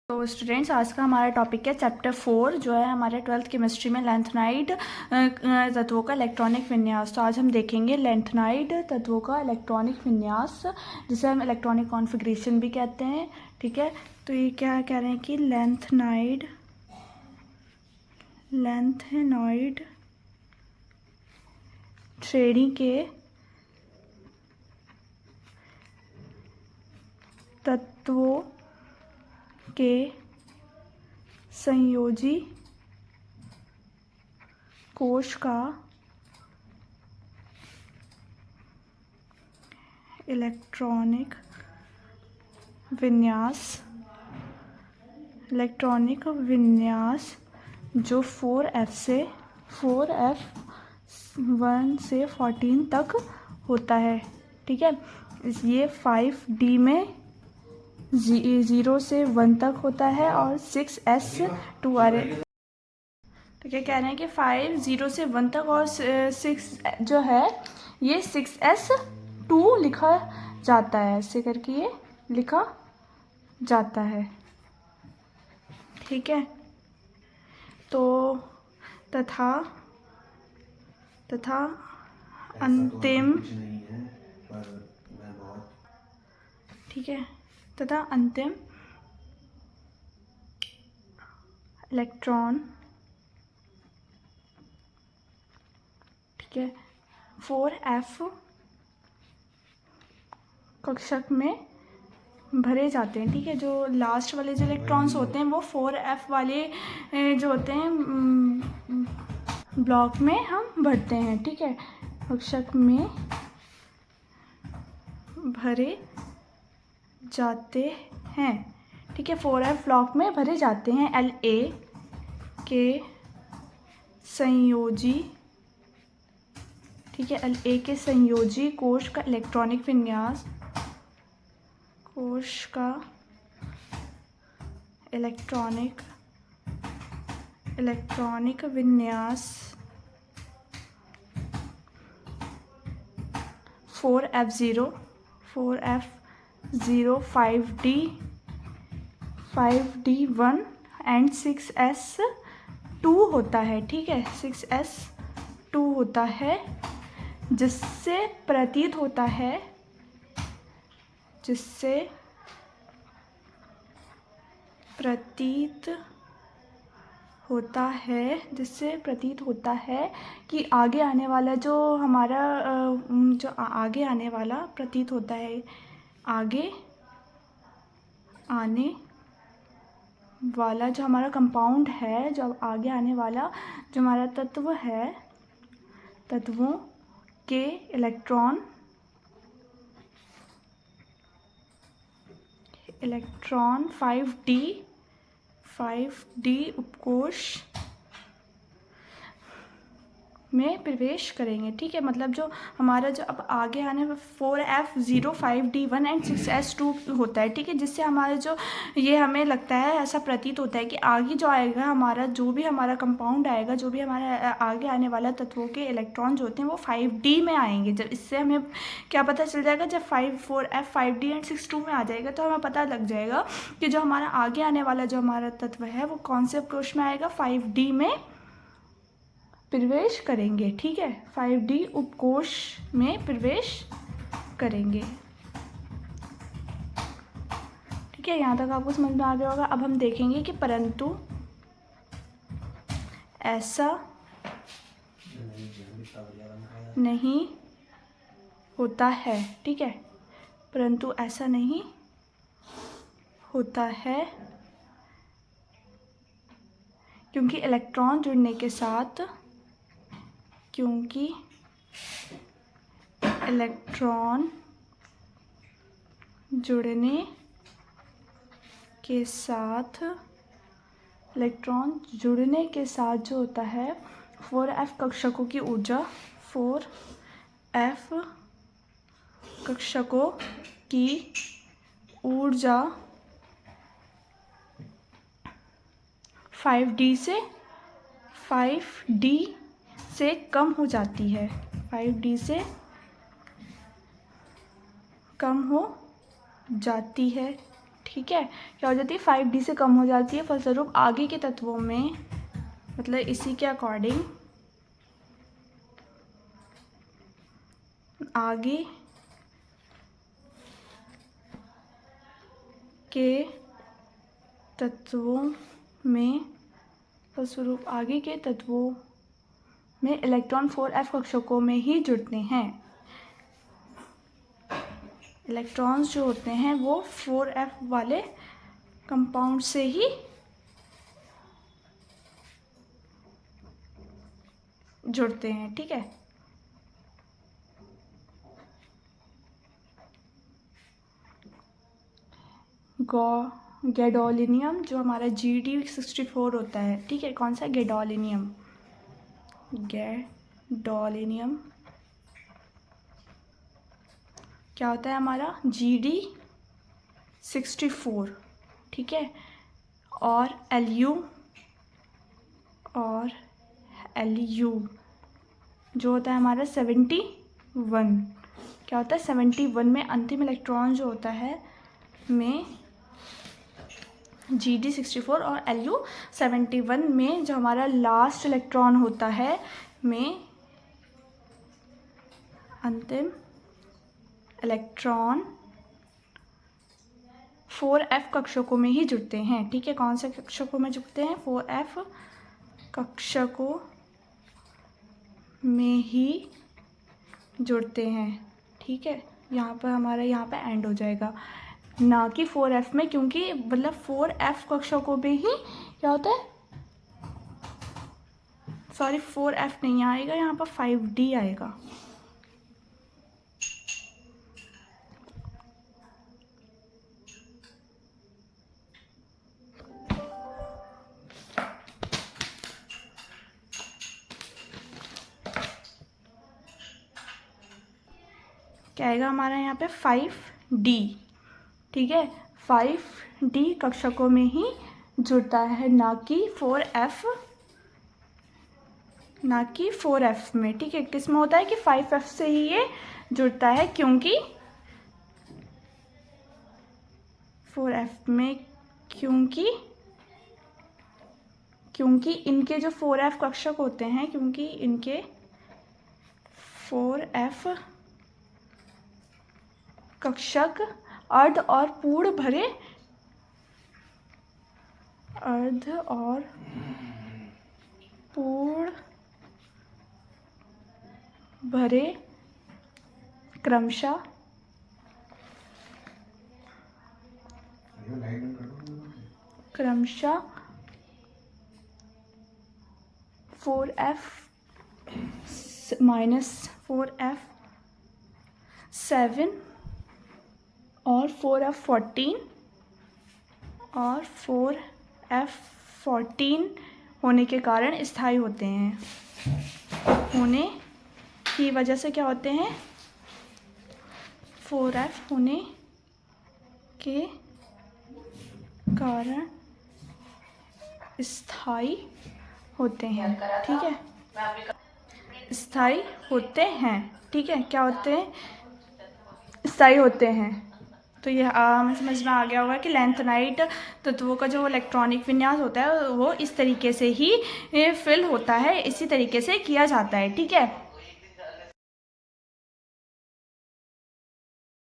तो स्टूडेंट्स, आज का हमारा टॉपिक है चैप्टर 4 जो है हमारे 12th केमिस्ट्री में लैंथेनाइड तत्वों का इलेक्ट्रॉनिक विन्यास। तो आज हम देखेंगे लैंथेनाइड तत्वों का इलेक्ट्रॉनिक विन्यास, जिसे हम इलेक्ट्रॉनिक कॉन्फ़िगरेशन भी कहते हैं। ठीक है, तो ये क्या कह रहे हैं कि लैंथेनाइड श्रेणी के तत्वों के संयोजी कोश का इलेक्ट्रॉनिक विन्यास जो 4F 1 से 14 तक होता है। ठीक है, ये 5D में 0 से 1 तक होता है और 6S2 आ रहे। तो क्या कह रहे हैं कि 5 0 से 1 तक और 6 जो है ये 6S2 लिखा जाता है, ऐसे करके ये लिखा जाता है। ठीक है, तो तथा अंतिम, ठीक है, तथा अंतिम इलेक्ट्रॉन, ठीक है, 4F कक्षक में भरे जाते हैं। ठीक है, जो लास्ट वाले जो इलेक्ट्रॉन्स होते हैं वो 4F वाले जो होते हैं ब्लॉक में हम भरते हैं। ठीक है, कक्षक में भरे जाते हैं। ठीक है, 4F ब्लॉक में भरे जाते हैं। La के संयोजी, ठीक है, La के संयोजी कोश का इलेक्ट्रॉनिक विन्यास, कोश का इलेक्ट्रॉनिक विन्यास 4F0 5D1 एंड 6S2 होता है। ठीक है, 6S2 होता है, जिससे प्रतीत होता है कि आगे आने वाला जो हमारा आगे आने वाला प्रतीत होता है, आगे आने वाला जो हमारा कंपाउंड है, जो आगे आने वाला जो हमारा तत्व है, तत्वों के इलेक्ट्रॉन 5D उपकोश में प्रवेश करेंगे। ठीक है, मतलब जो हमारा जो अब आगे आने 4F0 5D1 एंड 6S2 होता है। ठीक है, जिससे हमारा जो ये हमें लगता है, ऐसा प्रतीत होता है कि आगे जो आएगा हमारा, जो भी हमारा कंपाउंड आएगा, जो भी हमारा आगे आने वाला तत्वों के इलेक्ट्रॉन जो होते हैं वो 5D में आएंगे। जब इससे हमें क्या पता चल जाएगा, जब 4F 5D एंड 6S2 में आ जाएगा तो हमें पता लग जाएगा कि जो हमारा आगे आने वाला जो हमारा तत्व है वो कौन से कोश में आएगा, 5D में प्रवेश करेंगे। ठीक है, 5D उपकोश में प्रवेश करेंगे। ठीक है, यहाँ तक आपको समझ में आ गया होगा। अब हम देखेंगे कि परंतु ऐसा नहीं होता है। ठीक है, परंतु ऐसा नहीं होता है क्योंकि इलेक्ट्रॉन जुड़ने के साथ इलेक्ट्रॉन जुड़ने के साथ जो होता है 4F कक्षकों की ऊर्जा 5D से कम हो जाती है। 5D से कम हो जाती है। ठीक है, क्या हो जाती है 5D से कम हो जाती है, फलस्वरूप आगे के तत्वों में, मतलब इसी के अकॉर्डिंग आगे के तत्वों में, फलस्वरूप आगे के तत्वों में इलेक्ट्रॉन 4f कक्षकों में ही जुड़ते हैं। इलेक्ट्रॉन्स जो होते हैं वो 4f वाले कंपाउंड से ही जुड़ते हैं। ठीक है, गैडोलिनियम जो हमारा Gd64 होता है, ठीक है, कौन सा, गैडोलिनियम, गैडोलिनियम क्या होता है हमारा Gd64, ठीक है, और Lu जो होता है हमारा 71, क्या होता है 71 में अंतिम इलेक्ट्रॉन जो होता है में Gd64 और Lu71 में जो हमारा लास्ट इलेक्ट्रॉन होता है में अंतिम इलेक्ट्रॉन 4f कक्षकों में ही जुड़ते हैं। ठीक है, कौन से कक्षकों में जुड़ते हैं, 4f कक्षकों में ही जुड़ते हैं। ठीक है, यहाँ पर हमारा यहाँ पे एंड हो जाएगा, ना कि 4f में, क्योंकि मतलब 4f कक्षकों में ही क्या होता है, सॉरी 4f नहीं आएगा, यहाँ पर 5D आएगा। क्या आएगा हमारा यहाँ पे 5D। ठीक है, 5D कक्षकों में ही जुड़ता है, ना कि 4f में। ठीक है, किस में होता है कि 5f से ही ये जुड़ता है, क्योंकि 4f में, क्योंकि इनके जो 4f कक्षक होते हैं, क्योंकि इनके 4f कक्षक अर्ध और पूर्ण भरे क्रमशः 4f -4f 7 और 4f14 और 4f14 होने के कारण स्थायी होते हैं। होने की वजह से क्या होते हैं, 4f होने के कारण स्थायी होते हैं। ठीक है, स्थायी होते हैं। ठीक है, क्या होते हैं, स्थायी होते हैं। तो ये हमें समझ में आ गया होगा कि लैंथेनाइट तत्वों का जो इलेक्ट्रॉनिक विन्यास होता है वो इस तरीके से ही फिल होता है, इसी तरीके से किया जाता है। ठीक है।